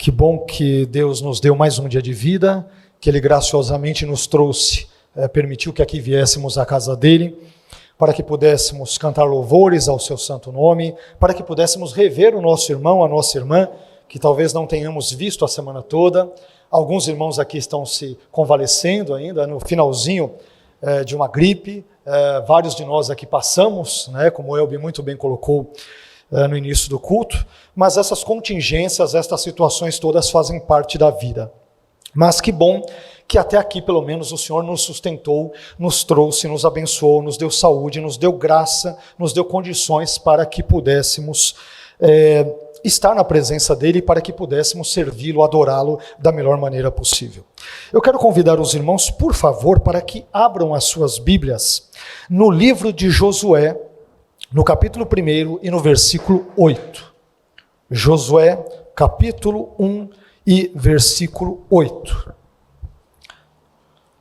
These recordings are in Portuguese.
Que bom que Deus nos deu mais um dia de vida, que Ele graciosamente nos trouxe, permitiu que aqui viéssemos à casa dEle, para que pudéssemos cantar louvores ao seu santo nome, para que pudéssemos rever o nosso irmão, a nossa irmã, que talvez não tenhamos visto a semana toda. Alguns irmãos aqui estão se convalescendo ainda, no finalzinho de uma gripe. Vários de nós aqui passamos, como o Elbi muito bem colocou no início do culto, mas essas contingências, estas situações todas fazem parte da vida. Mas que bom que até aqui, pelo menos, o Senhor nos sustentou, nos trouxe, nos abençoou, nos deu saúde, nos deu graça, nos deu condições para que pudéssemos estar na presença dEle, para que pudéssemos servi-lo, adorá-lo da melhor maneira possível. Eu quero convidar os irmãos, por favor, para que abram as suas Bíblias no livro de Josué, no capítulo 1 e no versículo 8. Josué, capítulo 1 e versículo 8.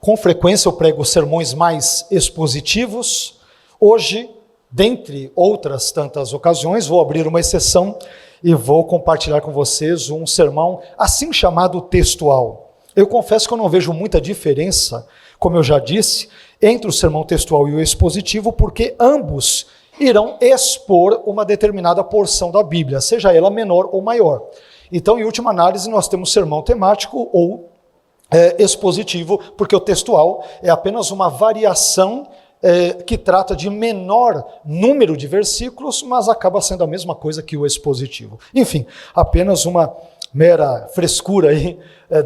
Com frequência eu prego sermões mais expositivos. Hoje, dentre outras tantas ocasiões, vou abrir uma exceção e vou compartilhar com vocês um sermão assim chamado textual. Eu confesso que eu não vejo muita diferença, como eu já disse, entre o sermão textual e o expositivo, porque ambos irão expor uma determinada porção da Bíblia, seja ela menor ou maior. Então, em última análise, nós temos sermão temático ou expositivo, porque o textual é apenas uma variação que trata de menor número de versículos, mas acaba sendo a mesma coisa que o expositivo. Enfim, apenas uma mera frescura aí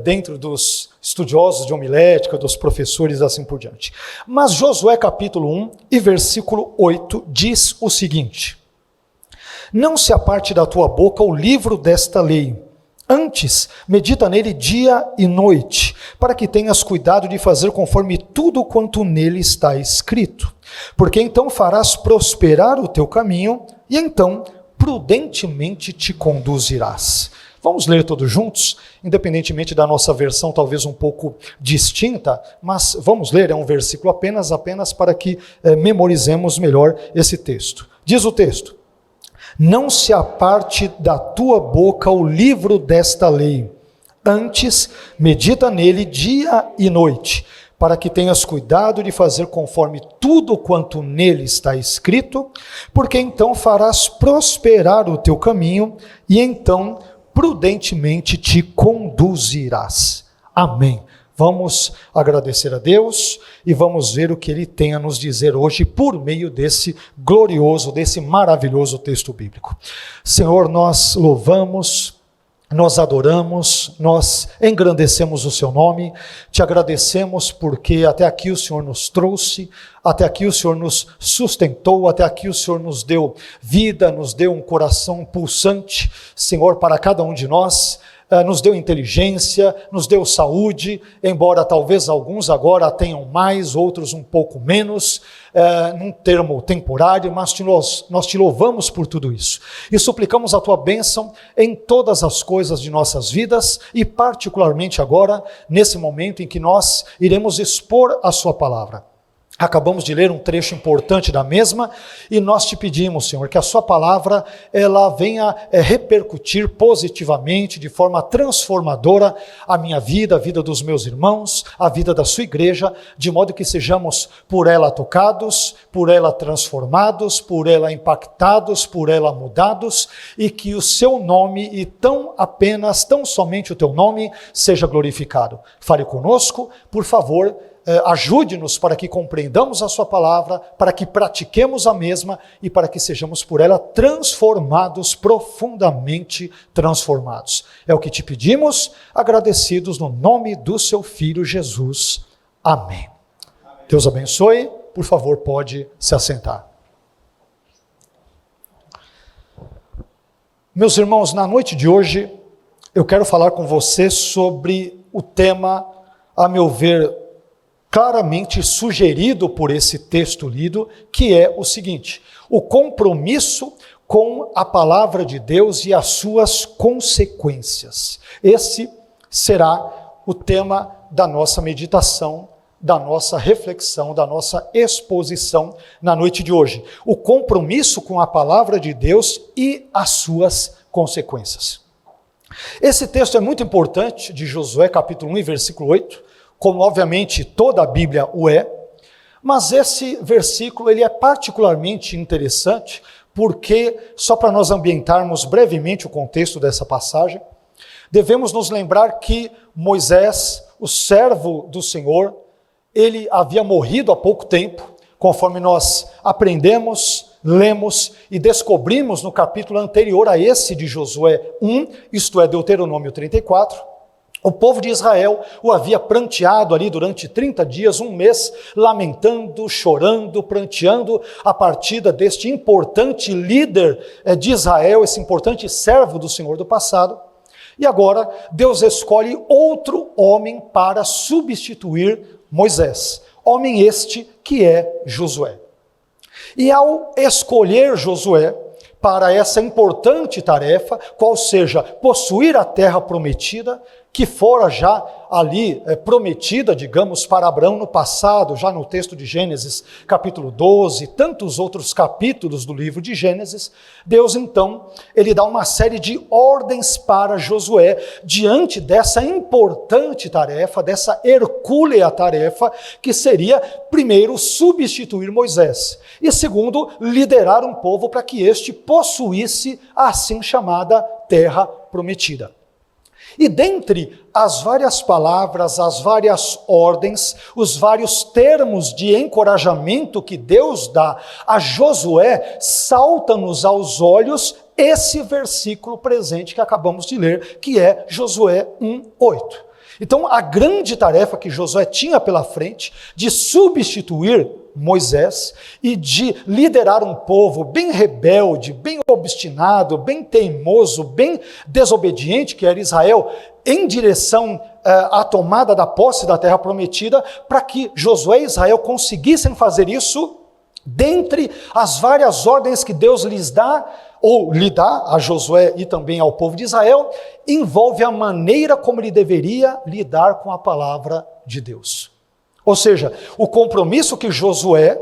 dentro dos estudiosos de homilética, dos professores, assim por diante. Mas Josué capítulo 1 e versículo 8 diz o seguinte: não se aparte da tua boca o livro desta lei, antes medita nele dia e noite, para que tenhas cuidado de fazer conforme tudo quanto nele está escrito, porque então farás prosperar o teu caminho e então prudentemente te conduzirás. Vamos ler todos juntos, independentemente da nossa versão talvez um pouco distinta, mas vamos ler, é um versículo apenas para que memorizemos melhor esse texto. Diz o texto: não se aparte da tua boca o livro desta lei, antes medita nele dia e noite, para que tenhas cuidado de fazer conforme tudo quanto nele está escrito, porque então farás prosperar o teu caminho e então prudentemente te conduzirás. Amém. Vamos agradecer a Deus e vamos ver o que Ele tem a nos dizer hoje por meio desse glorioso, desse maravilhoso texto bíblico. Senhor, nós louvamos, nós adoramos, nós engrandecemos o Seu nome, te agradecemos porque até aqui o Senhor nos trouxe, até aqui o Senhor nos sustentou, até aqui o Senhor nos deu vida, nos deu um coração pulsante, Senhor, para cada um de nós, nos deu inteligência, nos deu saúde, embora talvez alguns agora tenham mais, outros um pouco menos, num termo temporário, mas nós te louvamos por tudo isso. E suplicamos a tua bênção em todas as coisas de nossas vidas e particularmente agora, nesse momento em que nós iremos expor a sua palavra. Acabamos de ler um trecho importante da mesma e nós te pedimos, Senhor, que a sua palavra ela venha repercutir positivamente, de forma transformadora a minha vida, a vida dos meus irmãos, a vida da sua igreja, de modo que sejamos por ela tocados, por ela transformados, por ela impactados, por ela mudados e que o seu nome e tão somente o teu nome seja glorificado. Fale conosco, por favor. Ajude-nos para que compreendamos a sua palavra, para que pratiquemos a mesma e para que sejamos por ela transformados, profundamente transformados. É o que te pedimos, agradecidos no nome do seu Filho Jesus. Amém. Deus abençoe. Por favor, pode se assentar. Meus irmãos, na noite de hoje, eu quero falar com você sobre o tema, a meu ver, claramente sugerido por esse texto lido, que é o seguinte: o compromisso com a palavra de Deus e as suas consequências. Esse será o tema da nossa meditação, da nossa reflexão, da nossa exposição na noite de hoje. O compromisso com a palavra de Deus e as suas consequências. Esse texto é muito importante, de Josué, capítulo 1 e versículo 8, como obviamente toda a Bíblia o é, mas esse versículo ele é particularmente interessante, porque, só para nós ambientarmos brevemente o contexto dessa passagem, devemos nos lembrar que Moisés, o servo do Senhor, ele havia morrido há pouco tempo, conforme nós aprendemos, lemos e descobrimos no capítulo anterior a esse de Josué 1, isto é, Deuteronômio 34, o povo de Israel o havia pranteado ali durante 30 dias, um mês, lamentando, chorando, pranteando a partida deste importante líder de Israel, esse importante servo do Senhor do passado. E agora Deus escolhe outro homem para substituir Moisés, homem este que é Josué. E ao escolher Josué para essa importante tarefa, qual seja possuir a terra prometida, que fora já ali prometida, digamos, para Abraão no passado, já no texto de Gênesis, capítulo 12, tantos outros capítulos do livro de Gênesis, Deus então, ele dá uma série de ordens para Josué, diante dessa importante tarefa, dessa hercúlea tarefa, que seria, primeiro, substituir Moisés, e segundo, liderar um povo para que este possuísse a assim chamada terra prometida. E dentre as várias palavras, as várias ordens, os vários termos de encorajamento que Deus dá a Josué, salta-nos aos olhos esse versículo presente que acabamos de ler, que é Josué 1:8. Então, a grande tarefa que Josué tinha pela frente, de substituir Moisés e de liderar um povo bem rebelde, bem obstinado, bem teimoso, bem desobediente, que era Israel, em direção à tomada da posse da terra prometida, para que Josué e Israel conseguissem fazer isso, dentre as várias ordens que Deus lhes dá, ou lhe dá a Josué e também ao povo de Israel, envolve a maneira como ele deveria lidar com a palavra de Deus. Ou seja, o compromisso que Josué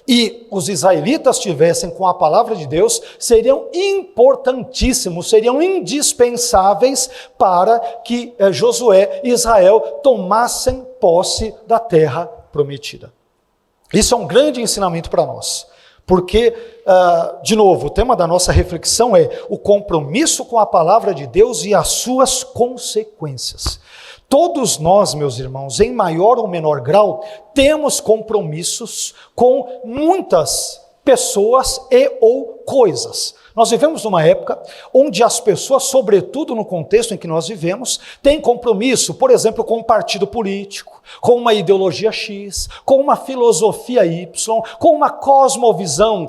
e os israelitas tivessem com a palavra de Deus seriam importantíssimos, seriam indispensáveis para que Josué e Israel tomassem posse da terra prometida. Isso é um grande ensinamento para nós, porque, de novo, o tema da nossa reflexão é o compromisso com a palavra de Deus e as suas consequências. Todos nós, meus irmãos, em maior ou menor grau, temos compromissos com muitas pessoas e ou coisas. Nós vivemos numa época onde as pessoas, sobretudo no contexto em que nós vivemos, têm compromisso, por exemplo, com um partido político, com uma ideologia X, com uma filosofia Y, com uma cosmovisão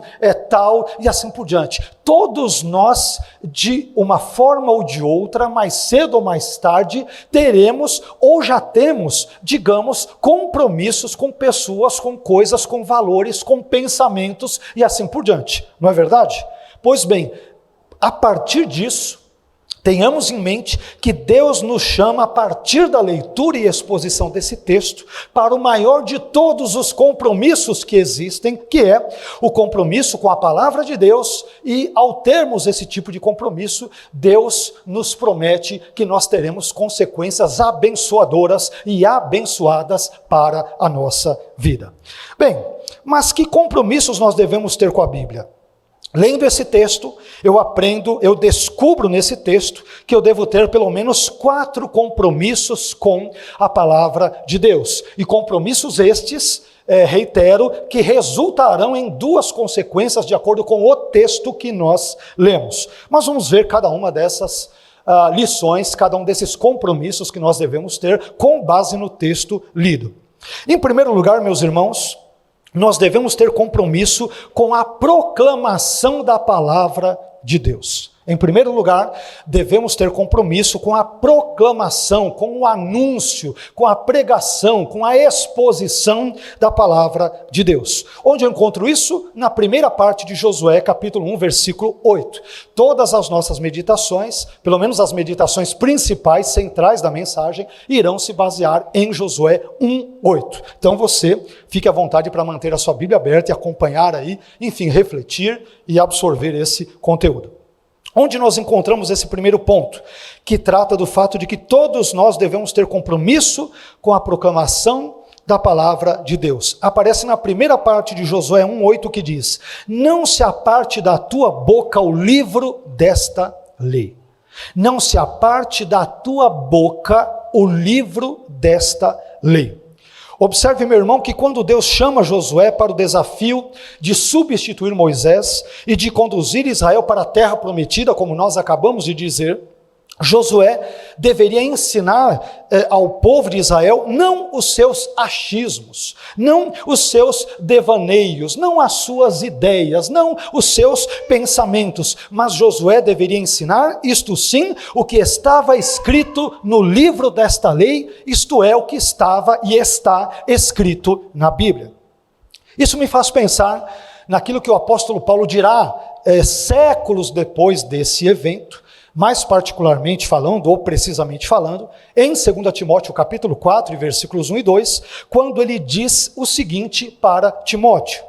tal e assim por diante. Todos nós, de uma forma ou de outra, mais cedo ou mais tarde, teremos ou já temos, digamos, compromissos com pessoas, com coisas, com valores, com pensamentos e assim por diante. Não é verdade? Pois bem, a partir disso, tenhamos em mente que Deus nos chama, a partir da leitura e exposição desse texto, para o maior de todos os compromissos que existem, que é o compromisso com a palavra de Deus, e ao termos esse tipo de compromisso, Deus nos promete que nós teremos consequências abençoadoras e abençoadas para a nossa vida. Bem, mas que compromissos nós devemos ter com a Bíblia? Lendo esse texto, eu descubro nesse texto que eu devo ter pelo menos 4 compromissos com a palavra de Deus. E compromissos estes, reitero, que resultarão em 2 consequências de acordo com o texto que nós lemos. Mas vamos ver cada uma dessas lições, cada um desses compromissos que nós devemos ter com base no texto lido. Em primeiro lugar, meus irmãos, nós devemos ter compromisso com a proclamação da palavra de Deus. Em primeiro lugar, devemos ter compromisso com a proclamação, com o anúncio, com a pregação, com a exposição da palavra de Deus. Onde eu encontro isso? Na primeira parte de Josué, capítulo 1, versículo 8. Todas as nossas meditações, pelo menos as meditações principais, centrais da mensagem, irão se basear em Josué 1, 8. Então você fique à vontade para manter a sua Bíblia aberta e acompanhar aí, enfim, refletir e absorver esse conteúdo. onde nós encontramos esse primeiro ponto, que trata do fato de que todos nós devemos ter compromisso com a proclamação da palavra de Deus. Aparece na primeira parte de Josué 1:8 que diz: não se aparte da tua boca o livro desta lei. Não se aparte da tua boca o livro desta lei. Observe, meu irmão, que quando Deus chama Josué para o desafio de substituir Moisés e de conduzir Israel para a terra prometida, como nós acabamos de dizer, Josué deveria ensinar ao povo de Israel não os seus achismos, não os seus devaneios, não as suas ideias, não os seus pensamentos, mas Josué deveria ensinar, isto sim, o que estava escrito no livro desta lei, isto é, o que estava e está escrito na Bíblia. Isso me faz pensar naquilo que o apóstolo Paulo dirá séculos depois desse evento, mais particularmente falando, ou precisamente falando, em 2 Timóteo capítulo 4, versículos 1 e 2, quando ele diz o seguinte para Timóteo: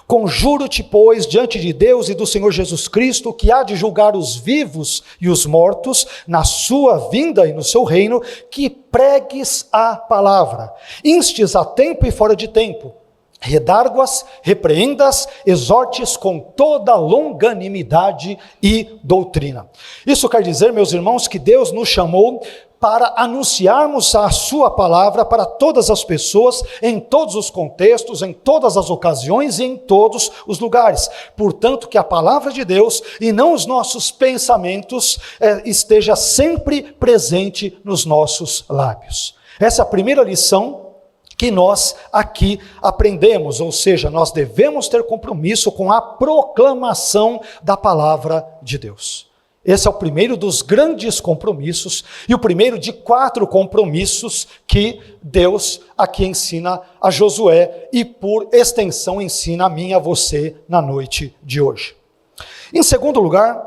conjuro-te, pois, diante de Deus e do Senhor Jesus Cristo, que há de julgar os vivos e os mortos, na sua vinda e no seu reino, que pregues a palavra, instes a tempo e fora de tempo, redarguas, repreendas, exortes com toda longanimidade e doutrina. Isso quer dizer, meus irmãos, que Deus nos chamou para anunciarmos a sua palavra para todas as pessoas, em todos os contextos, em todas as ocasiões e em todos os lugares. Portanto, que a palavra de Deus e não os nossos pensamentos esteja sempre presente nos nossos lábios. Essa é a primeira lição que nós aqui aprendemos, ou seja, nós devemos ter compromisso com a proclamação da palavra de Deus. Esse é o primeiro dos grandes compromissos e o primeiro de 4 compromissos que Deus aqui ensina a Josué e, por extensão, ensina a mim e a você na noite de hoje. Em segundo lugar,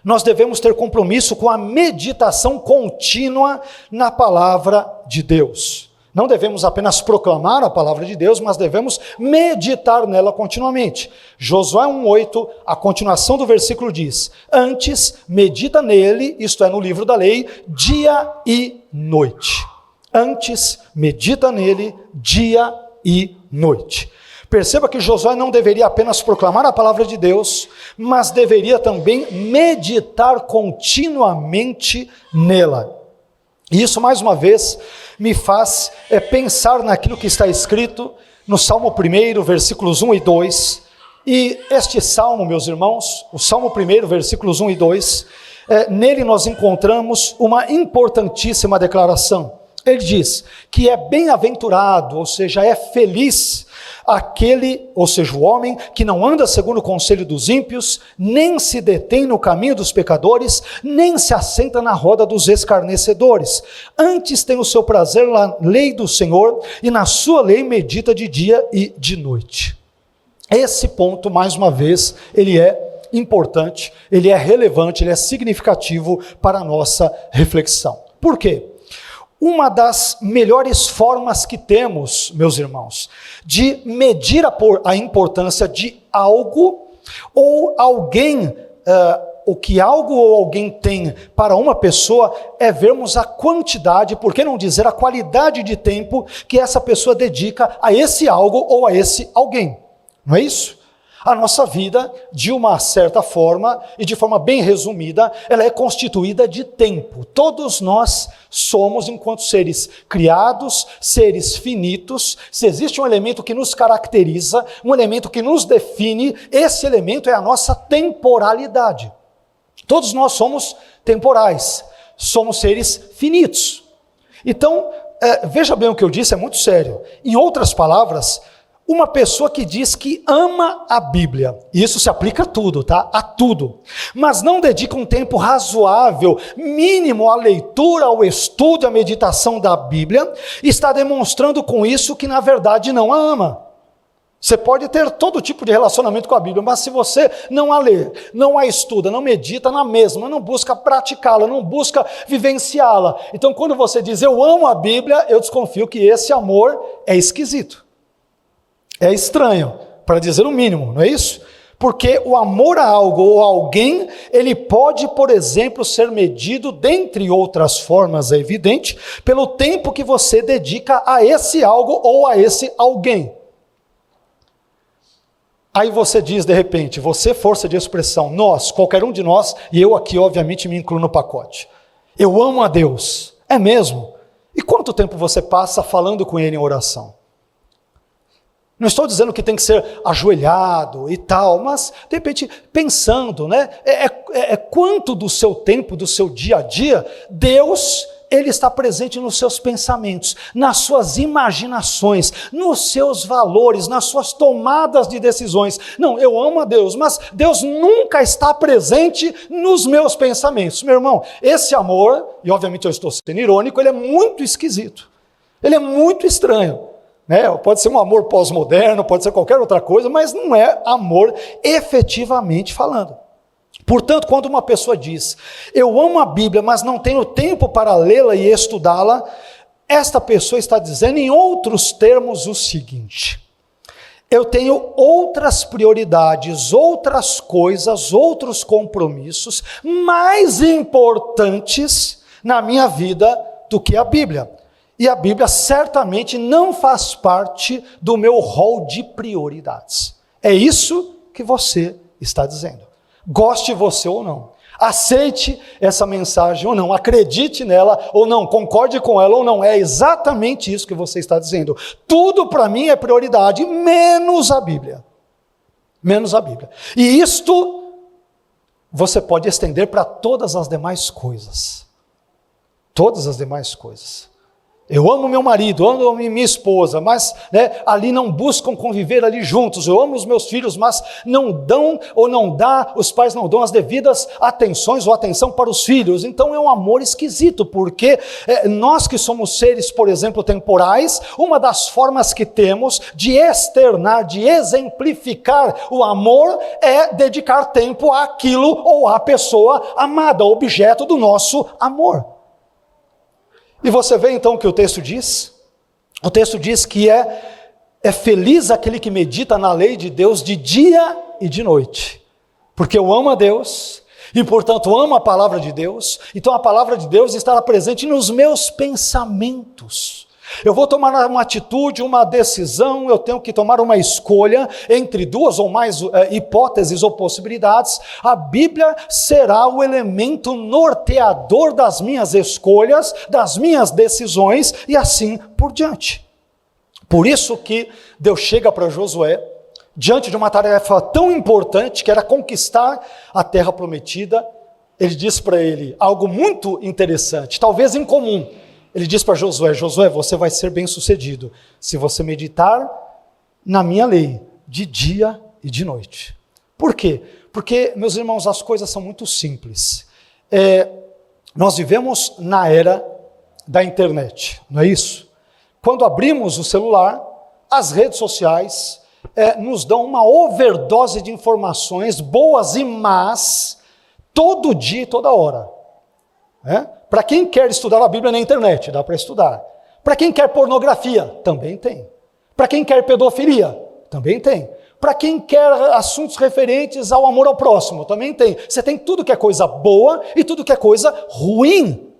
nós devemos ter compromisso com a meditação contínua na palavra de Deus. Não devemos apenas proclamar a palavra de Deus, mas devemos meditar nela continuamente. Josué 1:8, a continuação do versículo diz: antes medita nele, isto é, no livro da lei, dia e noite. Antes medita nele, dia e noite. Perceba que Josué não deveria apenas proclamar a palavra de Deus, mas deveria também meditar continuamente nela. E isso, mais uma vez, me faz pensar naquilo que está escrito no Salmo 1, versículos 1 e 2. E este Salmo, meus irmãos, o Salmo 1, versículos 1 e 2, nele nós encontramos uma importantíssima declaração. Ele diz que é bem-aventurado, ou seja, é feliz aquele, ou seja, o homem que não anda segundo o conselho dos ímpios, nem se detém no caminho dos pecadores, nem se assenta na roda dos escarnecedores. Antes tem o seu prazer na lei do Senhor, e na sua lei medita de dia e de noite. Esse ponto, mais uma vez, ele é importante, ele é relevante, ele é significativo para a nossa reflexão. Por quê? Uma das melhores formas que temos, meus irmãos, de medir a importância de algo ou alguém, o que algo ou alguém tem para uma pessoa, é vermos a quantidade, por que não dizer a qualidade de tempo que essa pessoa dedica a esse algo ou a esse alguém. Não é isso? A nossa vida, de uma certa forma, e de forma bem resumida, ela é constituída de tempo. Todos nós somos, enquanto seres criados, seres finitos. Se existe um elemento que nos caracteriza, um elemento que nos define, esse elemento é a nossa temporalidade. Todos nós somos temporais, somos seres finitos. Então, veja bem o que eu disse, é muito sério. Em outras palavras, uma pessoa que diz que ama a Bíblia, e isso se aplica a tudo, tá? A tudo, mas não dedica um tempo razoável, mínimo à leitura, ao estudo, à meditação da Bíblia, está demonstrando com isso que na verdade não a ama. Você pode ter todo tipo de relacionamento com a Bíblia, mas se você não a lê, não a estuda, não medita na mesma, não busca praticá-la, não busca vivenciá-la, então quando você diz eu amo a Bíblia, eu desconfio que esse amor é esquisito. É estranho, para dizer o mínimo, não é isso? Porque o amor a algo ou a alguém, ele pode, por exemplo, ser medido, dentre outras formas, é evidente, pelo tempo que você dedica a esse algo ou a esse alguém. Aí você diz, de repente, você, força de expressão, nós, qualquer um de nós, e eu aqui, obviamente, me incluo no pacote. Eu amo a Deus. É mesmo? E quanto tempo você passa falando com Ele em oração? Não estou dizendo que tem que ser ajoelhado e tal, mas, de repente, pensando, né? Quanto do seu tempo, do seu dia a dia, Deus, Ele está presente nos seus pensamentos, nas suas imaginações, nos seus valores, nas suas tomadas de decisões. Não, eu amo a Deus, mas Deus nunca está presente nos meus pensamentos. Meu irmão, esse amor, e obviamente eu estou sendo irônico, ele é muito esquisito, ele é muito estranho. Pode ser um amor pós-moderno, pode ser qualquer outra coisa, mas não é amor efetivamente falando. Portanto, quando uma pessoa diz, eu amo a Bíblia, mas não tenho tempo para lê-la e estudá-la, esta pessoa está dizendo, em outros termos, o seguinte: eu tenho outras prioridades, outras coisas, outros compromissos mais importantes na minha vida do que a Bíblia. E a Bíblia certamente não faz parte do meu rol de prioridades. É isso que você está dizendo. Goste você ou não. Aceite essa mensagem ou não. Acredite nela ou não. Concorde com ela ou não. É exatamente isso que você está dizendo. Tudo para mim é prioridade, menos a Bíblia. Menos a Bíblia. E isto você pode estender para todas as demais coisas. Todas as demais coisas. Eu amo meu marido, amo minha esposa, mas ali não buscam conviver ali juntos. Eu amo os meus filhos, mas não dão ou não dá, os pais não dão as devidas atenções ou atenção para os filhos. Então é um amor esquisito, porque nós que somos seres, por exemplo, temporais, uma das formas que temos de externar, de exemplificar o amor é dedicar tempo àquilo ou à pessoa amada, objeto do nosso amor. E você vê então o que o texto diz? O texto diz que é feliz aquele que medita na lei de Deus de dia e de noite. Porque eu amo a Deus e, portanto, amo a palavra de Deus. Então a palavra de Deus estará presente nos meus pensamentos. Eu vou tomar uma atitude, uma decisão, eu tenho que tomar uma escolha entre duas ou mais hipóteses ou possibilidades. A Bíblia será o elemento norteador das minhas escolhas, das minhas decisões e assim por diante. Por isso que Deus chega para Josué, diante de uma tarefa tão importante que era conquistar a terra prometida. Ele diz para ele algo muito interessante, talvez incomum. Ele diz para Josué, Josué, você vai ser bem-sucedido se você meditar na minha lei de dia e de noite. Por quê? Porque, meus irmãos, as coisas são muito simples. Nós vivemos na era da internet, não é isso? Quando abrimos o celular, as redes sociais nos dão uma overdose de informações, boas e más, todo dia e toda hora. Para quem quer estudar a Bíblia na internet, dá para estudar. Para quem quer pornografia, também tem. Para quem quer pedofilia, também tem. Para quem quer assuntos referentes ao amor ao próximo, também tem. Você tem tudo que é coisa boa e tudo que é coisa ruim.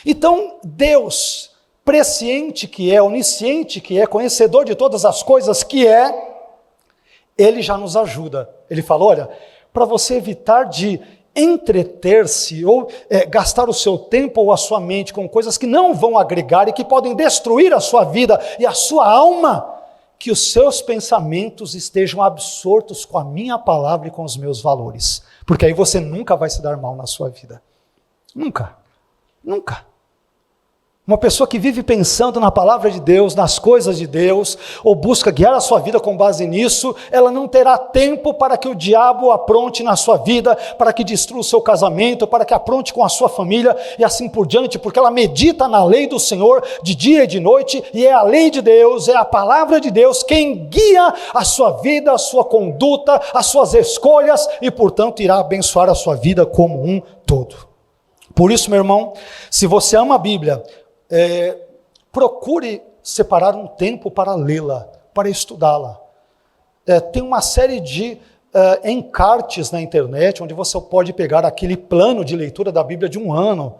Então, Deus, presciente que é, onisciente que é, conhecedor de todas as coisas que é, Ele já nos ajuda. Ele fala, olha, para você evitar de entreter-se ou gastar o seu tempo ou a sua mente com coisas que não vão agregar e que podem destruir a sua vida e a sua alma, que os seus pensamentos estejam absortos com a minha palavra e com os meus valores, porque aí você nunca vai se dar mal na sua vida. Nunca. Uma pessoa que vive pensando na palavra de Deus, nas coisas de Deus, ou busca guiar a sua vida com base nisso, ela não terá tempo para que o diabo apronte na sua vida, para que destrua o seu casamento, para que apronte com a sua família e assim por diante, porque ela medita na lei do Senhor de dia e de noite, e é a lei de Deus, é a palavra de Deus quem guia a sua vida, a sua conduta, as suas escolhas e, portanto, irá abençoar a sua vida como um todo. Por isso, meu irmão, se você ama a Bíblia, procure separar um tempo para lê-la, para estudá-la. Tem uma série de encartes na internet, onde você pode pegar aquele plano de leitura da Bíblia de 1 ano.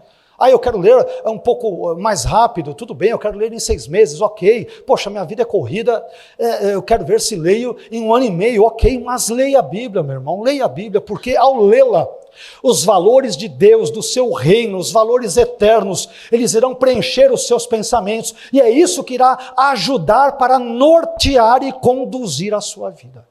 Eu quero ler um pouco mais rápido, tudo bem, eu quero ler em 6 meses, ok. Poxa, minha vida é corrida, eu quero ver se leio em 1 ano e meio, ok. Mas leia a Bíblia, meu irmão, leia a Bíblia, porque ao lê-la, os valores de Deus, do seu reino, os valores eternos, eles irão preencher os seus pensamentos, e é isso que irá ajudar para nortear e conduzir a sua vida.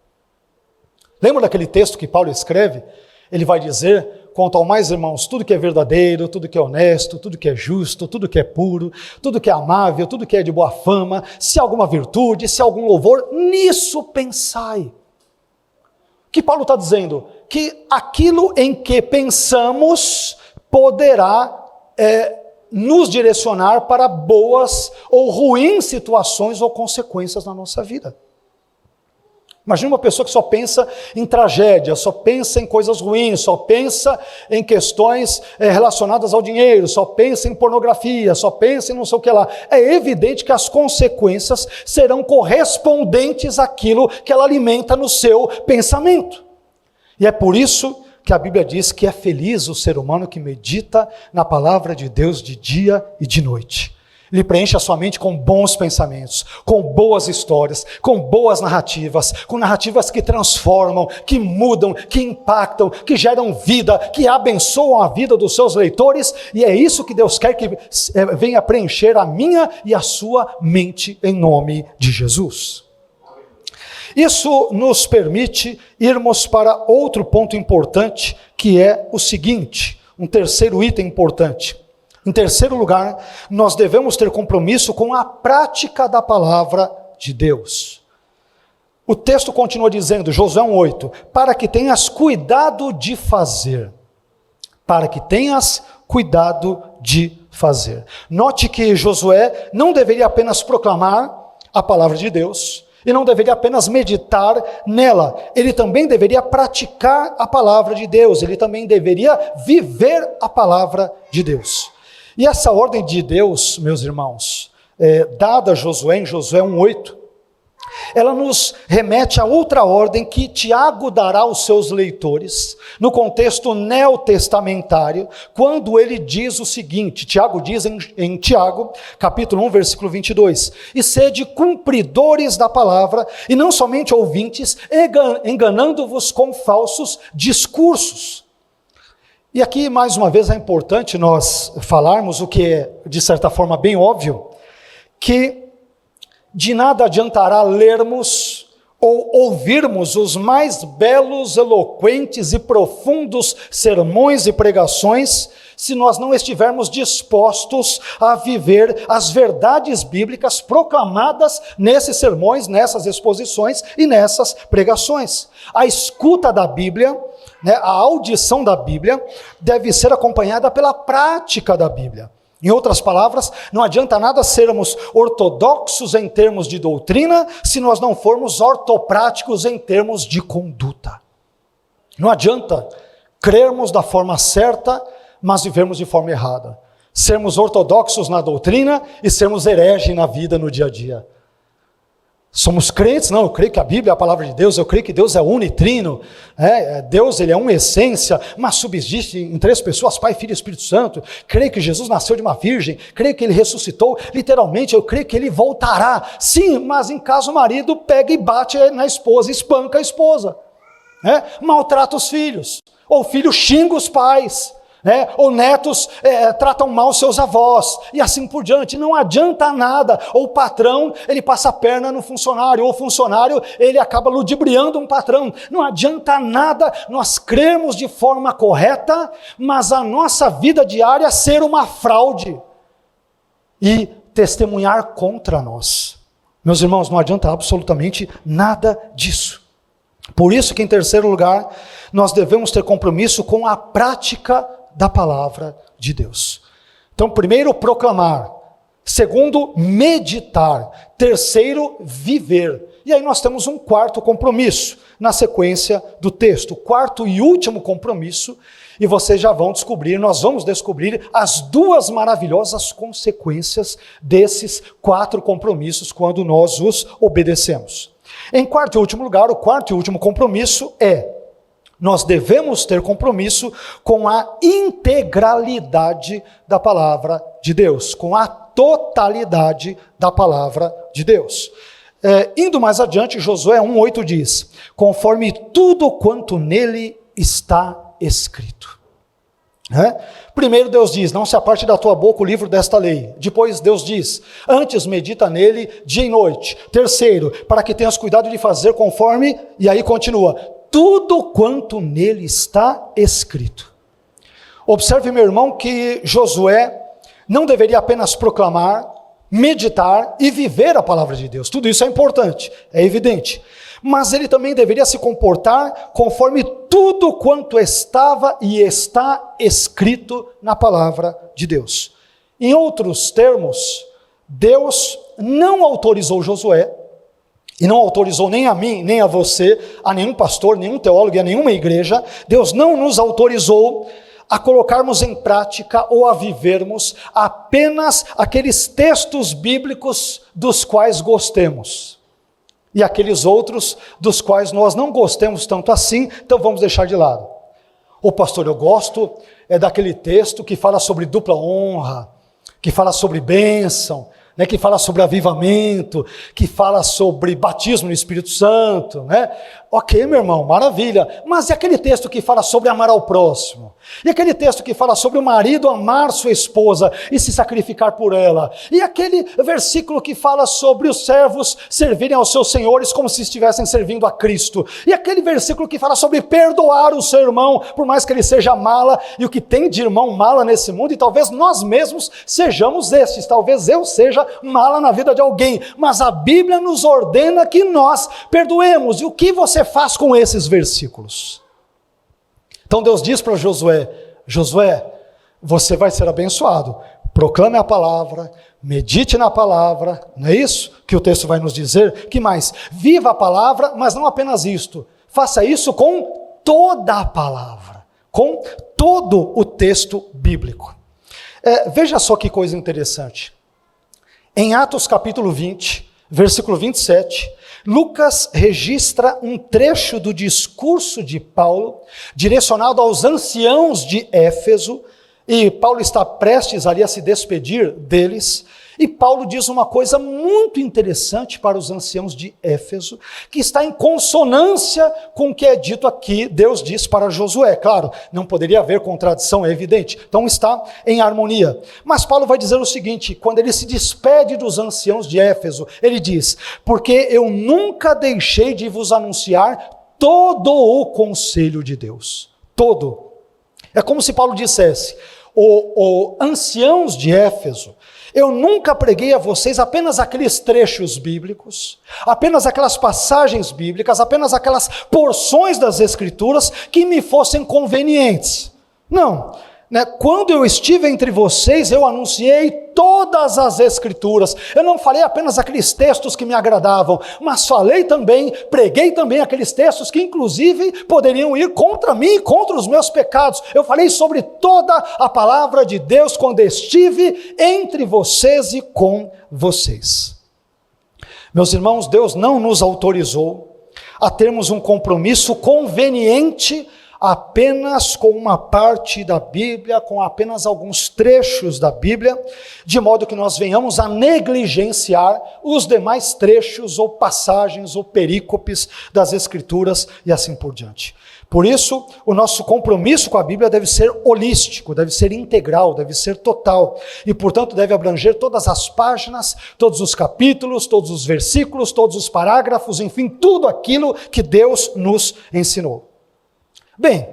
Lembra daquele texto que Paulo escreve? Ele vai dizer: quanto ao mais, irmãos, tudo que é verdadeiro, tudo que é honesto, tudo que é justo, tudo que é puro, tudo que é amável, tudo que é de boa fama, se há alguma virtude, se há algum louvor, nisso pensai. O que Paulo está dizendo? Que aquilo em que pensamos poderá nos direcionar para boas ou ruins situações ou consequências na nossa vida. Imagina uma pessoa que só pensa em tragédia, só pensa em coisas ruins, só pensa em questões relacionadas ao dinheiro, só pensa em pornografia, só pensa em não sei o que lá. É evidente que as consequências serão correspondentes àquilo que ela alimenta no seu pensamento. E é por isso que a Bíblia diz que é feliz o ser humano que medita na palavra de Deus de dia e de noite. Ele preenche a sua mente com bons pensamentos, com boas histórias, com boas narrativas, com narrativas que transformam, que mudam, que impactam, que geram vida, que abençoam a vida dos seus leitores, e é isso que Deus quer que venha preencher a minha e a sua mente em nome de Jesus. Isso nos permite irmos para outro ponto importante, que é o seguinte, um terceiro item importante. Em terceiro lugar, nós devemos ter compromisso com a prática da palavra de Deus. O texto continua dizendo, Josué 1:8, para que tenhas cuidado de fazer. Para que tenhas cuidado de fazer. Note que Josué não deveria apenas proclamar a palavra de Deus, e não deveria apenas meditar nela, ele também deveria praticar a palavra de Deus, ele também deveria viver a palavra de Deus. E essa ordem de Deus, meus irmãos, dada a Josué, em Josué 1:8, ela nos remete a outra ordem que Tiago dará aos seus leitores, no contexto neotestamentário, quando ele diz o seguinte, Tiago diz em Tiago, capítulo 1, versículo 22, e sede cumpridores da palavra, e não somente ouvintes, enganando-vos com falsos discursos. E aqui, mais uma vez, é importante nós falarmos o que é, de certa forma, bem óbvio, que de nada adiantará lermos ou ouvirmos os mais belos, eloquentes e profundos sermões e pregações, se nós não estivermos dispostos a viver as verdades bíblicas proclamadas nesses sermões, nessas exposições e nessas pregações. A escuta da Bíblia, a audição da Bíblia, deve ser acompanhada pela prática da Bíblia. Em outras palavras, não adianta nada sermos ortodoxos em termos de doutrina, se nós não formos ortopráticos em termos de conduta. Não adianta crermos da forma certa, mas vivermos de forma errada. Sermos ortodoxos na doutrina e sermos hereges na vida, no dia a dia. Somos crentes? Não, eu creio que a Bíblia é a palavra de Deus, eu creio que Deus é unitrino, Deus ele é uma essência, mas subsiste em 3 pessoas, Pai, Filho e Espírito Santo. Creio que Jesus nasceu de uma virgem, creio que ele ressuscitou, literalmente eu creio que ele voltará. Sim, mas em caso o marido pega e bate na esposa, espanca a esposa, maltrata os filhos, ou o filho xinga os pais, ou netos tratam mal seus avós, e assim por diante. Não adianta nada, ou o patrão ele passa a perna no funcionário, ou o funcionário ele acaba ludibriando um patrão. Não adianta nada nós crermos de forma correta, mas a nossa vida diária ser uma fraude, e testemunhar contra nós. Meus irmãos, não adianta absolutamente nada disso. Por isso que em terceiro lugar, nós devemos ter compromisso com a prática da palavra de Deus. Então, primeiro, proclamar. Segundo, meditar. Terceiro, viver. E aí nós temos um quarto compromisso, na sequência do texto. Quarto e último compromisso, e vocês já vão descobrir, nós vamos descobrir as 2 maravilhosas consequências desses 4 compromissos quando nós os obedecemos. Em quarto e último lugar, o quarto e último compromisso nós devemos ter compromisso com a integralidade da palavra de Deus, com a totalidade da palavra de Deus. Indo mais adiante, Josué 1,8 diz: conforme tudo quanto nele está escrito. Primeiro Deus diz: não se aparte da tua boca o livro desta lei. Depois Deus diz: antes medita nele dia e noite. Terceiro, para que tenhas cuidado de fazer conforme, e aí continua, tudo quanto nele está escrito. Observe, meu irmão, que Josué não deveria apenas proclamar, meditar e viver a palavra de Deus. Tudo isso é importante, é evidente. Mas ele também deveria se comportar conforme tudo quanto estava e está escrito na palavra de Deus. Em outros termos, Deus não autorizou Josué, e não autorizou nem a mim, nem a você, a nenhum pastor, nenhum teólogo e a nenhuma igreja, Deus não nos autorizou a colocarmos em prática ou a vivermos apenas aqueles textos bíblicos dos quais gostemos. E aqueles outros dos quais nós não gostemos tanto assim, então vamos deixar de lado. Ô pastor, eu gosto daquele texto que fala sobre dupla honra, que fala sobre bênção, que fala sobre avivamento, que fala sobre batismo no Espírito Santo, Ok, meu irmão, maravilha, mas e aquele texto que fala sobre amar ao próximo? E aquele texto que fala sobre o marido amar sua esposa e se sacrificar por ela? E aquele versículo que fala sobre os servos servirem aos seus senhores como se estivessem servindo a Cristo? E aquele versículo que fala sobre perdoar o seu irmão, por mais que ele seja mala, e o que tem de irmão mala nesse mundo, e talvez nós mesmos sejamos esses, talvez eu seja mala na vida de alguém, mas a Bíblia nos ordena que nós perdoemos. E o que você faz com esses versículos? Então Deus diz para Josué: Josué, você vai ser abençoado, proclame a palavra, medite na palavra, não é isso que o texto vai nos dizer? Que mais? Viva a palavra, mas não apenas isto, faça isso com toda a palavra, com todo o texto bíblico. Veja só que coisa interessante. Em Atos capítulo 20, versículo 27, Lucas registra um trecho do discurso de Paulo, direcionado aos anciãos de Éfeso, e Paulo está prestes ali a se despedir deles, e Paulo diz uma coisa muito interessante para os anciãos de Éfeso, que está em consonância com o que é dito aqui, Deus diz para Josué. Claro, não poderia haver contradição, é evidente, então está em harmonia. Mas Paulo vai dizer o seguinte, quando ele se despede dos anciãos de Éfeso, ele diz: porque eu nunca deixei de vos anunciar todo o conselho de Deus. Todo. É como se Paulo dissesse: anciãos de Éfeso, eu nunca preguei a vocês apenas aqueles trechos bíblicos, apenas aquelas passagens bíblicas, apenas aquelas porções das Escrituras que me fossem convenientes. Não. Quando eu estive entre vocês, eu anunciei todas as Escrituras. Eu não falei apenas aqueles textos que me agradavam, mas falei também, preguei também aqueles textos que inclusive poderiam ir contra mim e contra os meus pecados. Eu falei sobre toda a palavra de Deus quando estive entre vocês e com vocês. Meus irmãos, Deus não nos autorizou a termos um compromisso conveniente apenas com uma parte da Bíblia, com apenas alguns trechos da Bíblia, de modo que nós venhamos a negligenciar os demais trechos ou passagens ou perícopes das Escrituras e assim por diante. Por isso, o nosso compromisso com a Bíblia deve ser holístico, deve ser integral, deve ser total, e portanto deve abranger todas as páginas, todos os capítulos, todos os versículos, todos os parágrafos, enfim, tudo aquilo que Deus nos ensinou. Bem,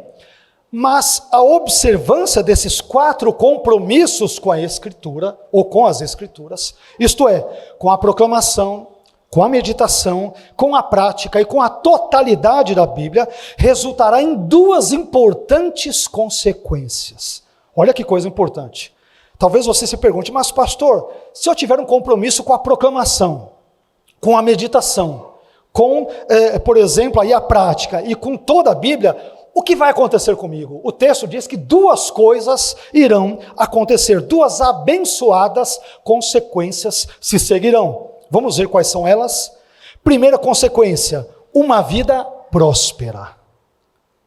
mas a observância desses 4 compromissos com a Escritura, ou com as Escrituras, isto é, com a proclamação, com a meditação, com a prática e com a totalidade da Bíblia, resultará em 2 importantes consequências. Olha que coisa importante. Talvez você se pergunte: mas pastor, se eu tiver um compromisso com a proclamação, com a meditação, com, por exemplo, aí a prática e com toda a Bíblia, o que vai acontecer comigo? O texto diz que 2 coisas irão acontecer, 2 abençoadas consequências se seguirão. Vamos ver quais são elas? Primeira consequência, uma vida próspera.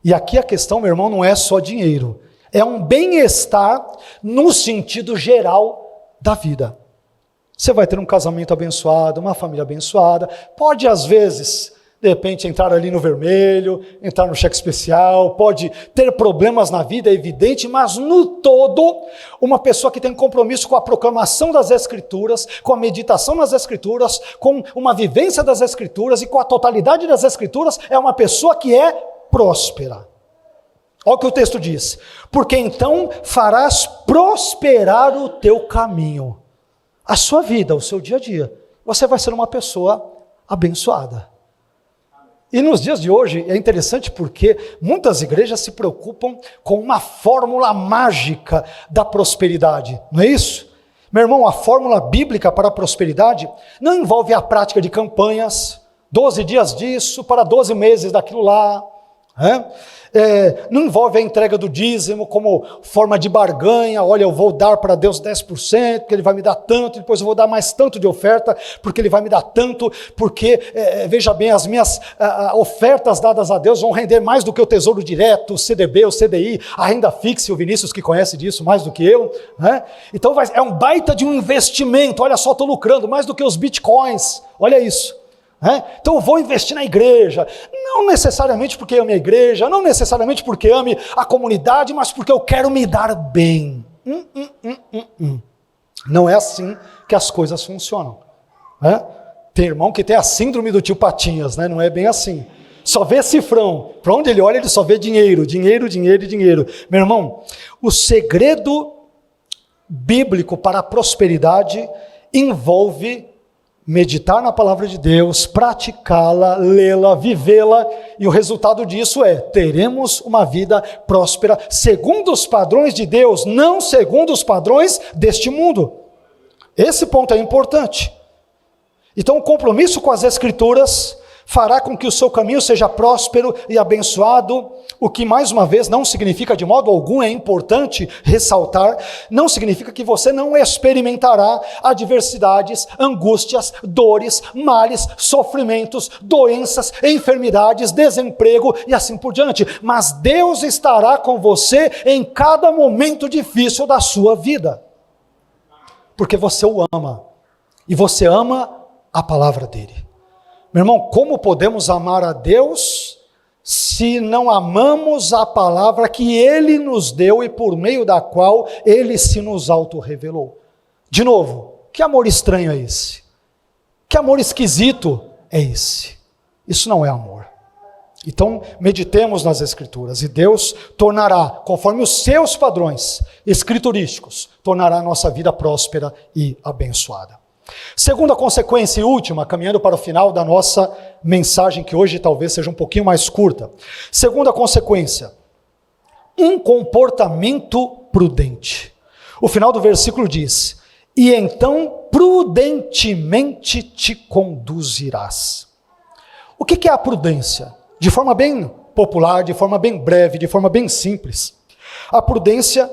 E aqui a questão, meu irmão, não é só dinheiro. É um bem-estar no sentido geral da vida. Você vai ter um casamento abençoado, uma família abençoada. Pode, às vezes, de repente, entrar ali no vermelho, entrar no cheque especial. Pode ter problemas na vida, é evidente. Mas, no todo, uma pessoa que tem compromisso com a proclamação das Escrituras, com a meditação nas Escrituras, com uma vivência das Escrituras e com a totalidade das Escrituras, é uma pessoa que é próspera. Olha o que o texto diz. Porque então farás prosperar o teu caminho. A sua vida, o seu dia a dia. Você vai ser uma pessoa abençoada. E nos dias de hoje é interessante porque muitas igrejas se preocupam com uma fórmula mágica da prosperidade. Não é isso? Meu irmão, a fórmula bíblica para a prosperidade não envolve a prática de campanhas, 12 dias disso para 12 meses daquilo lá. Não envolve a entrega do dízimo como forma de barganha. Olha, eu vou dar para Deus 10%, porque Ele vai me dar tanto, e depois eu vou dar mais tanto de oferta, porque Ele vai me dar tanto, porque, veja bem, as minhas ofertas dadas a Deus vão render mais do que o tesouro direto, o CDB, o CDI, a renda fixa, o Vinícius que conhece disso mais do que eu. Então é um baita de um investimento. Olha só, estou lucrando mais do que os bitcoins, olha isso. Então eu vou investir na igreja, não necessariamente porque ame a igreja, não necessariamente porque ame a comunidade, mas porque eu quero me dar bem. Não é assim que as coisas funcionam. Tem irmão que tem a síndrome do tio Patinhas, não é bem assim. Só vê cifrão, para onde ele olha ele só vê dinheiro, dinheiro, dinheiro e dinheiro. Meu irmão, o segredo bíblico para a prosperidade envolve meditar na palavra de Deus, praticá-la, lê-la, vivê-la, e o resultado disso teremos uma vida próspera segundo os padrões de Deus, não segundo os padrões deste mundo. Esse ponto é importante. Então o compromisso com as Escrituras fará com que o seu caminho seja próspero e abençoado, o que, mais uma vez, não significa de modo algum, é importante ressaltar, não significa que você não experimentará adversidades, angústias, dores, males, sofrimentos, doenças, enfermidades, desemprego e assim por diante, mas Deus estará com você em cada momento difícil da sua vida, porque você o ama, e você ama a palavra dele. Meu irmão, como podemos amar a Deus se não amamos a palavra que Ele nos deu e por meio da qual Ele se nos autorrevelou? De novo, que amor estranho é esse? Que amor esquisito é esse? Isso não é amor. Então, meditemos nas Escrituras e Deus tornará, conforme os seus padrões escriturísticos, tornará a nossa vida próspera e abençoada. Segunda consequência e última, caminhando para o final da nossa mensagem, que hoje talvez seja um pouquinho mais curta. Segunda consequência, um comportamento prudente. O final do versículo diz: e então prudentemente te conduzirás. O que é a prudência? De forma bem popular, de forma bem breve, de forma bem simples. A prudência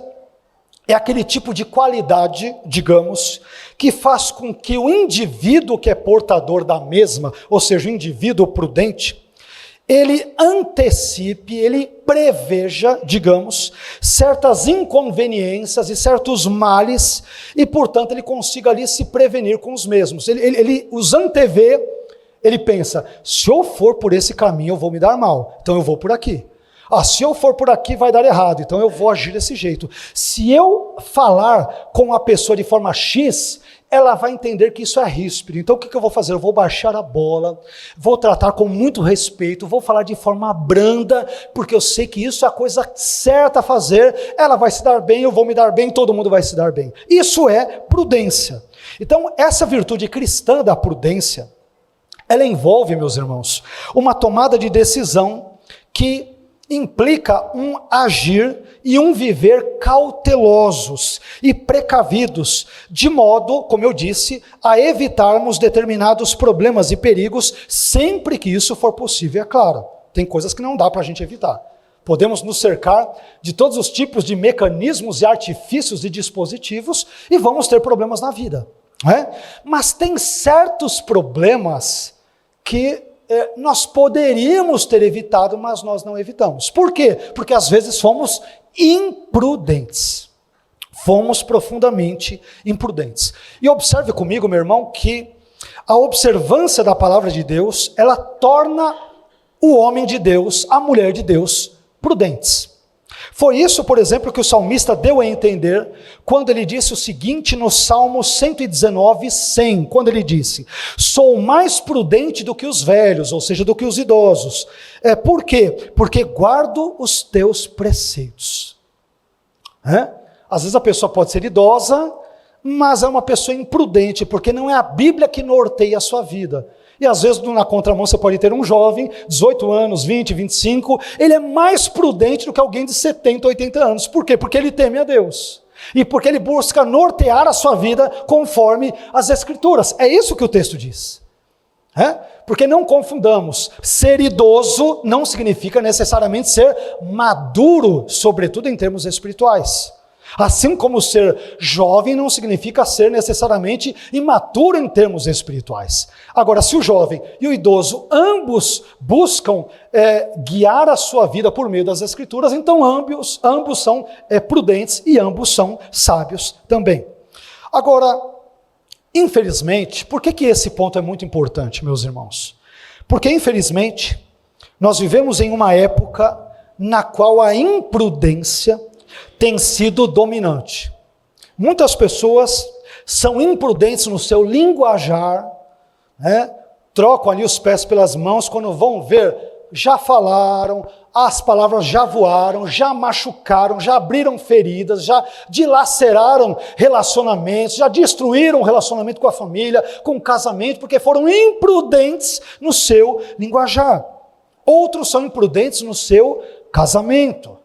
é aquele tipo de qualidade, digamos, que faz com que o indivíduo que é portador da mesma, ou seja, o indivíduo prudente, ele antecipe, ele preveja, digamos, certas inconveniências e certos males, e, portanto, ele consiga ali se prevenir com os mesmos. Ele os antevê, ele pensa, se eu for por esse caminho eu vou me dar mal, então eu vou por aqui. Se eu for por aqui vai dar errado, então eu vou agir desse jeito. Se eu falar com a pessoa de forma X, ela vai entender que isso é ríspido. Então o que eu vou fazer? Eu vou baixar a bola, vou tratar com muito respeito, vou falar de forma branda, porque eu sei que isso é a coisa certa a fazer, ela vai se dar bem, eu vou me dar bem, todo mundo vai se dar bem. Isso é prudência. Então essa virtude cristã da prudência, ela envolve, meus irmãos, uma tomada de decisão que implica um agir e um viver cautelosos e precavidos, de modo, como eu disse, a evitarmos determinados problemas e perigos, sempre que isso for possível, é claro. Tem coisas que não dá para a gente evitar. Podemos nos cercar de todos os tipos de mecanismos e artifícios e dispositivos e vamos ter problemas na vida, não é? Mas tem certos problemas que nós poderíamos ter evitado, mas nós não evitamos. Por quê? Porque às vezes fomos imprudentes. Fomos profundamente imprudentes. E observe comigo, meu irmão, que a observância da palavra de Deus, ela torna o homem de Deus, a mulher de Deus, prudentes. Foi isso, por exemplo, que o salmista deu a entender quando ele disse o seguinte no Salmo 119, 100, quando ele disse: sou mais prudente do que os velhos, ou seja, do que os idosos. Por quê? Porque guardo os teus preceitos. Às vezes a pessoa pode ser idosa, mas é uma pessoa imprudente, porque não é a Bíblia que norteia a sua vida. E às vezes na contramão você pode ter um jovem, 18 anos, 20, 25, ele é mais prudente do que alguém de 70, 80 anos. Por quê? Porque ele teme a Deus. E porque ele busca nortear a sua vida conforme as Escrituras. É isso que o texto diz. Porque não confundamos, ser idoso não significa necessariamente ser maduro, sobretudo em termos espirituais. Assim como ser jovem não significa ser necessariamente imaturo em termos espirituais. Agora, se o jovem e o idoso ambos buscam guiar a sua vida por meio das Escrituras, então ambos são prudentes e ambos são sábios também. Agora, infelizmente, por que esse ponto é muito importante, meus irmãos? Porque, infelizmente, nós vivemos em uma época na qual a imprudência tem sido dominante. Muitas pessoas são imprudentes no seu linguajar, trocam ali os pés pelas mãos, quando vão ver, já falaram, as palavras já voaram, já machucaram, já abriram feridas, já dilaceraram relacionamentos, já destruíram o relacionamento com a família, com o casamento, porque foram imprudentes no seu linguajar. Outros são imprudentes no seu casamento.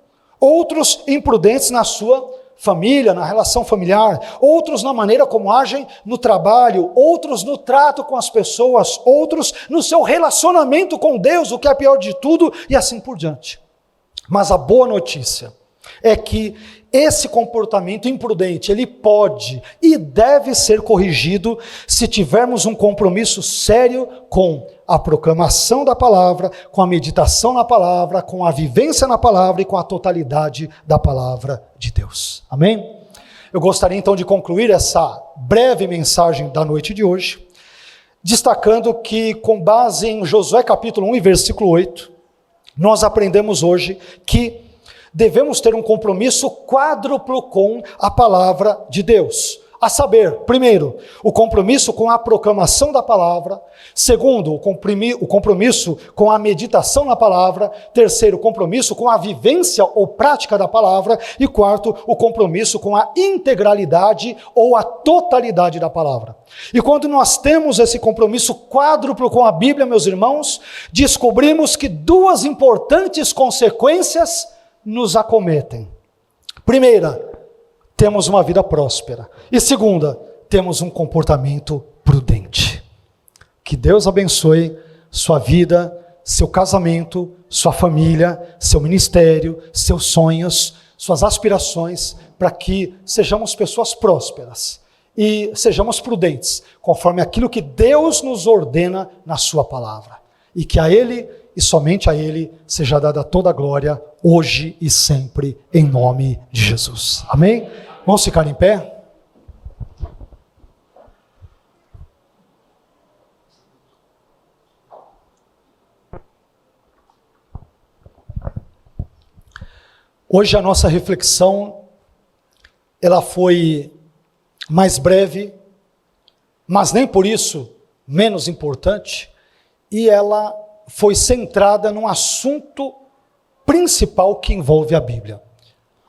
Outros imprudentes na sua família, na relação familiar, outros na maneira como agem no trabalho, outros no trato com as pessoas, outros no seu relacionamento com Deus, o que é pior de tudo, e assim por diante. Mas a boa notícia é que esse comportamento imprudente, ele pode e deve ser corrigido se tivermos um compromisso sério com a proclamação da palavra, com a meditação na palavra, com a vivência na palavra e com a totalidade da palavra de Deus. Amém? Eu gostaria então de concluir essa breve mensagem da noite de hoje, destacando que, com base em Josué capítulo 1 e versículo 8, nós aprendemos hoje que devemos ter um compromisso quádruplo com a palavra de Deus. A saber, primeiro, o compromisso com a proclamação da palavra. Segundo, o compromisso com a meditação na palavra. Terceiro, o compromisso com a vivência ou prática da palavra. E quarto, o compromisso com a integralidade ou a totalidade da palavra. E quando nós temos esse compromisso quádruplo com a Bíblia, meus irmãos, descobrimos que duas importantes consequências nos acometem. Primeira, temos uma vida próspera. E segunda, temos um comportamento prudente. Que Deus abençoe sua vida, seu casamento, sua família, seu ministério, seus sonhos, suas aspirações, para que sejamos pessoas prósperas e sejamos prudentes, conforme aquilo que Deus nos ordena na sua palavra. E que a Ele e somente a Ele seja dada toda a glória, hoje e sempre, em nome de Jesus. Amém? Vamos ficar em pé? Hoje a nossa reflexão, ela foi mais breve, mas nem por isso menos importante, e ela foi centrada num assunto principal que envolve a Bíblia.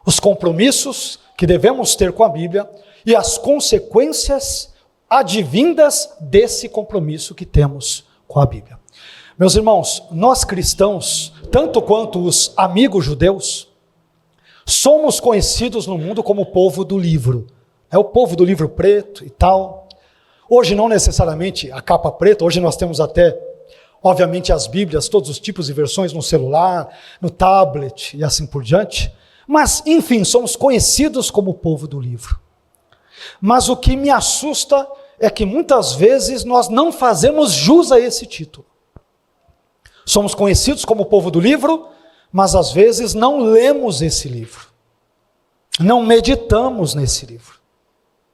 Os compromissos que devemos ter com a Bíblia e as consequências advindas desse compromisso que temos com a Bíblia. Meus irmãos, nós cristãos, tanto quanto os amigos judeus, somos conhecidos no mundo como o povo do livro. É o povo do livro preto e tal. Hoje não necessariamente a capa preta, hoje nós temos até, obviamente, as Bíblias, todos os tipos e versões no celular, no tablet e assim por diante. Mas, enfim, somos conhecidos como o povo do livro. Mas o que me assusta é que muitas vezes nós não fazemos jus a esse título. Somos conhecidos como o povo do livro, mas às vezes não lemos esse livro, não meditamos nesse livro,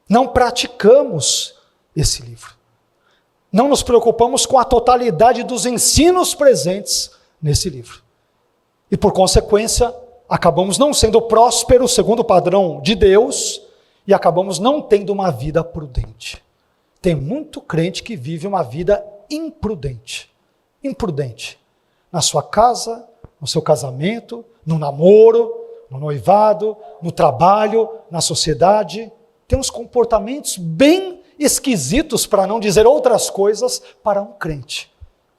não praticamos esse livro, não nos preocupamos com a totalidade dos ensinos presentes nesse livro. E por consequência, acabamos não sendo prósperos segundo o padrão de Deus e acabamos não tendo uma vida prudente. Tem muito crente que vive uma vida imprudente, na sua casa, no seu casamento, no namoro, no noivado, no trabalho, na sociedade. Tem uns comportamentos bem esquisitos, para não dizer outras coisas, para um crente.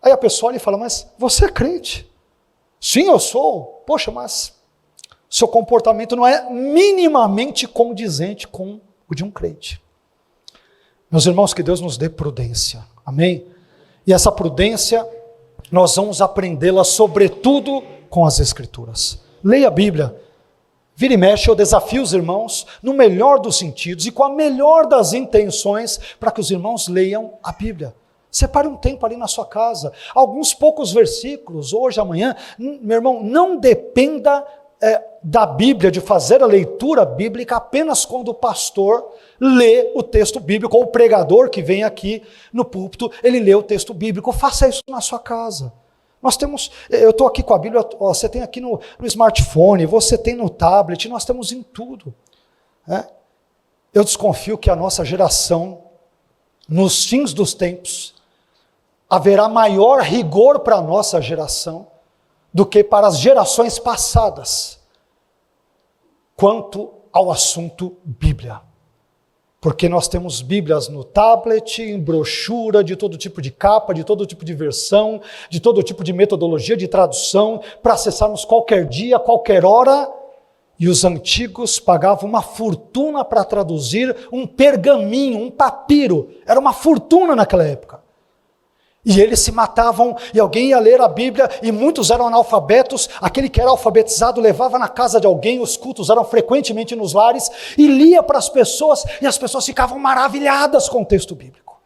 Aí a pessoa olha e fala, mas você é crente? Sim, eu sou. Poxa, mas seu comportamento não é minimamente condizente com o de um crente. Meus irmãos, que Deus nos dê prudência. Amém? E essa prudência, nós vamos aprendê-la sobretudo com as Escrituras. Leia a Bíblia. Vira e mexe, eu desafio os irmãos, no melhor dos sentidos e com a melhor das intenções, para que os irmãos leiam a Bíblia. Separe um tempo ali na sua casa, alguns poucos versículos, hoje, amanhã. Meu irmão, não dependa da Bíblia, de fazer a leitura bíblica apenas quando o pastor lê o texto bíblico, ou o pregador que vem aqui no púlpito, ele lê o texto bíblico. Faça isso na sua casa. Nós temos, eu estou aqui com a Bíblia, você tem aqui no smartphone, você tem no tablet, nós temos em tudo. Eu desconfio que a nossa geração, nos fins dos tempos, haverá maior rigor para a nossa geração do que para as gerações passadas, quanto ao assunto Bíblia. Porque nós temos Bíblias no tablet, em brochura, de todo tipo de capa, de todo tipo de versão, de todo tipo de metodologia de tradução, para acessarmos qualquer dia, qualquer hora. E os antigos pagavam uma fortuna para traduzir um pergaminho, um papiro. Era uma fortuna naquela época. E eles se matavam, e alguém ia ler a Bíblia, e muitos eram analfabetos. Aquele que era alfabetizado levava na casa de alguém, os cultos eram frequentemente nos lares, e lia para as pessoas, e as pessoas ficavam maravilhadas com o texto bíblico.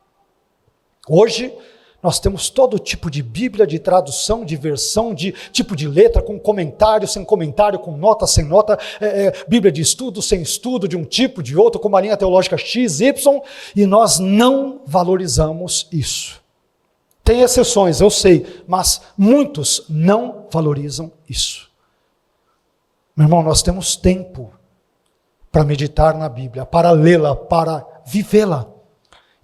Hoje, nós temos todo tipo de Bíblia, de tradução, de versão, de tipo de letra, com comentário, sem comentário, com nota, sem nota, Bíblia de estudo, sem estudo, de um tipo, de outro, com uma linha teológica X, Y, e nós não valorizamos isso. Tem exceções, eu sei, mas muitos não valorizam isso. Meu irmão, nós temos tempo para meditar na Bíblia, para lê-la, para vivê-la.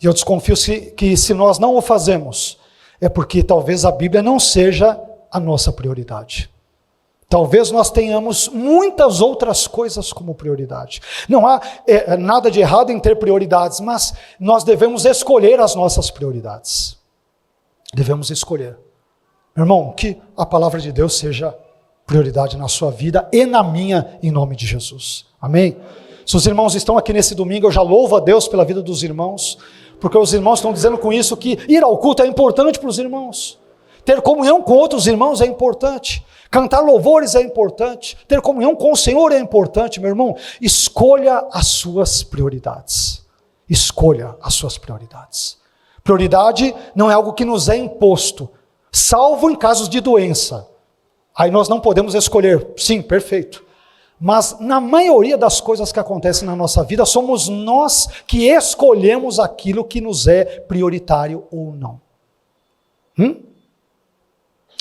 E eu desconfio que se nós não o fazemos, é porque talvez a Bíblia não seja a nossa prioridade. Talvez nós tenhamos muitas outras coisas como prioridade. Não há nada de errado em ter prioridades, mas nós devemos escolher as nossas prioridades. Devemos escolher. Meu irmão, que a palavra de Deus seja prioridade na sua vida e na minha, em nome de Jesus. Amém? Se os irmãos estão aqui nesse domingo, eu já louvo a Deus pela vida dos irmãos, porque os irmãos estão dizendo com isso que ir ao culto é importante para os irmãos. Ter comunhão com outros irmãos é importante. Cantar louvores é importante. Ter comunhão com o Senhor é importante, meu irmão. Escolha as suas prioridades. Escolha as suas prioridades. Prioridade não é algo que nos é imposto, salvo em casos de doença. Aí nós não podemos escolher. Sim, perfeito. Mas na maioria das coisas que acontecem na nossa vida, somos nós que escolhemos aquilo que nos é prioritário ou não.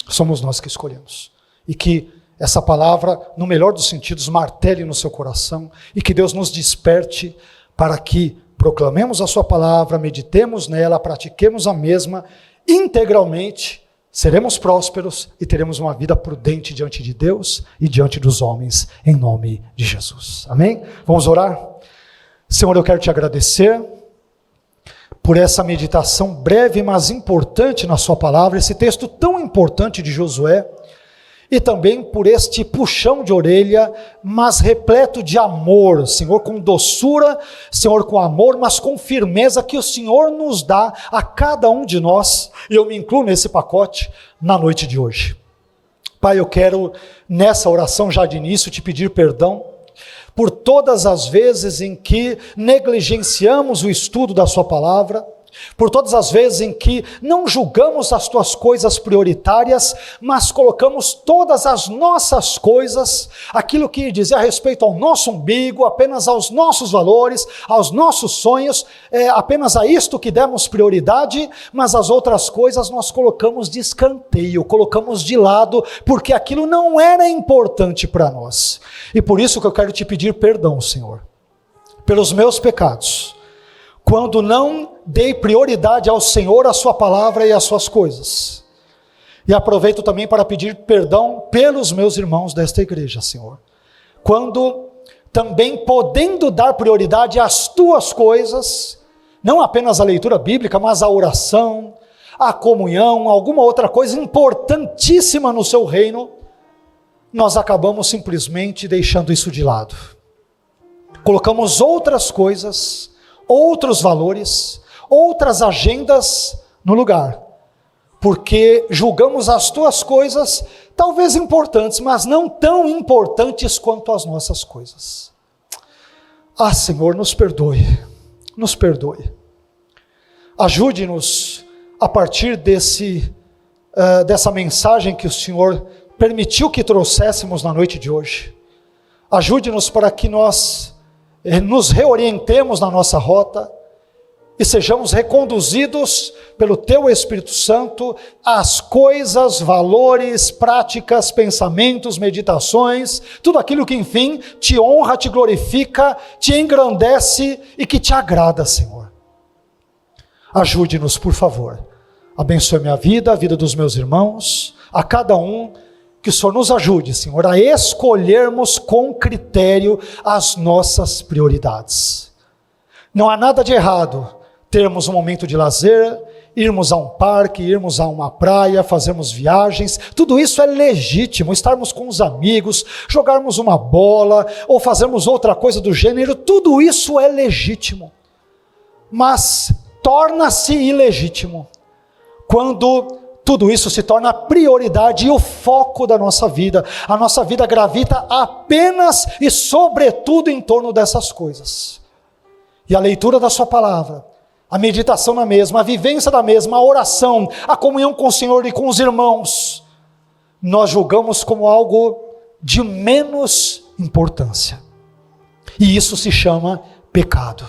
Somos nós que escolhemos. E que essa palavra, no melhor dos sentidos, martele no seu coração e que Deus nos desperte para que proclamemos a sua palavra, meditemos nela, pratiquemos a mesma integralmente, seremos prósperos e teremos uma vida prudente diante de Deus e diante dos homens, em nome de Jesus. Amém? Vamos orar? Senhor, eu quero te agradecer por essa meditação breve, mas importante na sua palavra, esse texto tão importante de Josué, e também por este puxão de orelha, mas repleto de amor, Senhor, com doçura, Senhor, com amor, mas com firmeza que o Senhor nos dá a cada um de nós, e eu me incluo nesse pacote, na noite de hoje. Pai, eu quero, nessa oração já de início, te pedir perdão, por todas as vezes em que negligenciamos o estudo da sua palavra, por todas as vezes em que não julgamos as tuas coisas prioritárias, mas colocamos todas as nossas coisas, aquilo que dizia respeito ao nosso umbigo, apenas aos nossos valores, aos nossos sonhos, apenas a isto que demos prioridade, mas as outras coisas nós colocamos de escanteio, colocamos de lado, porque aquilo não era importante para nós. E por isso que eu quero te pedir perdão, Senhor, pelos meus pecados, quando não dei prioridade ao Senhor, a sua palavra e as suas coisas. E aproveito também para pedir perdão pelos meus irmãos desta igreja, Senhor, quando também podendo dar prioridade às tuas coisas, não apenas a leitura bíblica, mas a oração, a comunhão, alguma outra coisa importantíssima no seu reino, nós acabamos simplesmente deixando isso de lado. Colocamos outras coisas, outros valores, outras agendas no lugar, porque julgamos as tuas coisas talvez importantes, mas não tão importantes quanto as nossas coisas. Ah, Senhor, nos perdoe, nos perdoe. Ajude-nos a partir dessa mensagem que o Senhor permitiu que trouxéssemos na noite de hoje. Ajude-nos para que nós nos reorientemos na nossa rota e sejamos reconduzidos pelo Teu Espírito Santo às coisas, valores, práticas, pensamentos, meditações, tudo aquilo que, enfim, te honra, te glorifica, te engrandece e que te agrada, Senhor. Ajude-nos, por favor. Abençoe minha vida, a vida dos meus irmãos, a cada um. Que o Senhor nos ajude, Senhor, a escolhermos com critério as nossas prioridades. Não há nada de errado termos um momento de lazer, irmos a um parque, irmos a uma praia, fazermos viagens, tudo isso é legítimo, estarmos com os amigos, jogarmos uma bola, ou fazermos outra coisa do gênero, tudo isso é legítimo. Mas torna-se ilegítimo quando tudo isso se torna a prioridade e o foco da nossa vida. A nossa vida gravita apenas e sobretudo em torno dessas coisas. E a leitura da sua palavra, a meditação na mesma, a vivência da mesma, a oração, a comunhão com o Senhor e com os irmãos, nós julgamos como algo de menos importância. E isso se chama pecado.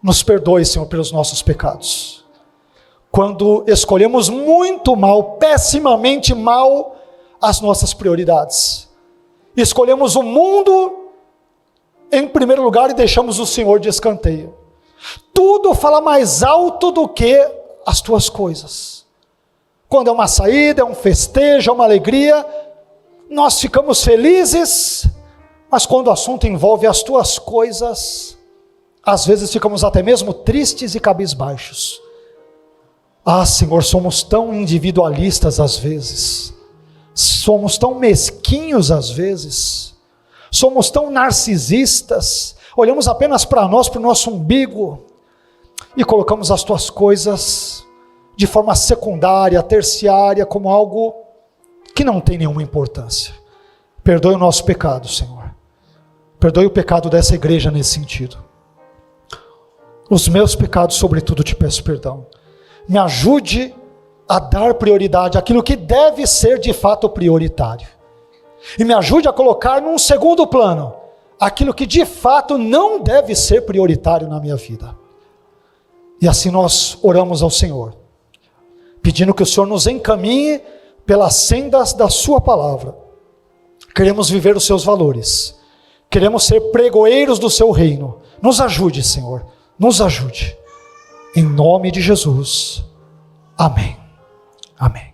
Nos perdoe, Senhor, pelos nossos pecados. Quando escolhemos muito mal, pessimamente mal, as nossas prioridades. Escolhemos o mundo em primeiro lugar e deixamos o Senhor de escanteio. Tudo fala mais alto do que as tuas coisas. Quando é uma saída, é um festejo, é uma alegria, nós ficamos felizes, mas quando o assunto envolve as tuas coisas, às vezes ficamos até mesmo tristes e cabisbaixos. Ah, Senhor, somos tão individualistas às vezes, somos tão mesquinhos às vezes, somos tão narcisistas, olhamos apenas para nós, para o nosso umbigo, e colocamos as tuas coisas de forma secundária, terciária, como algo que não tem nenhuma importância. Perdoe o nosso pecado, Senhor. Perdoe o pecado dessa igreja nesse sentido. Os meus pecados, sobretudo, te peço perdão. Me ajude a dar prioridade àquilo que deve ser de fato prioritário. E me ajude a colocar num segundo plano aquilo que de fato não deve ser prioritário na minha vida. E assim nós oramos ao Senhor, pedindo que o Senhor nos encaminhe pelas sendas da sua palavra. Queremos viver os seus valores. Queremos ser pregoeiros do seu reino. Nos ajude, Senhor. Nos ajude. Em nome de Jesus. Amém. Amém.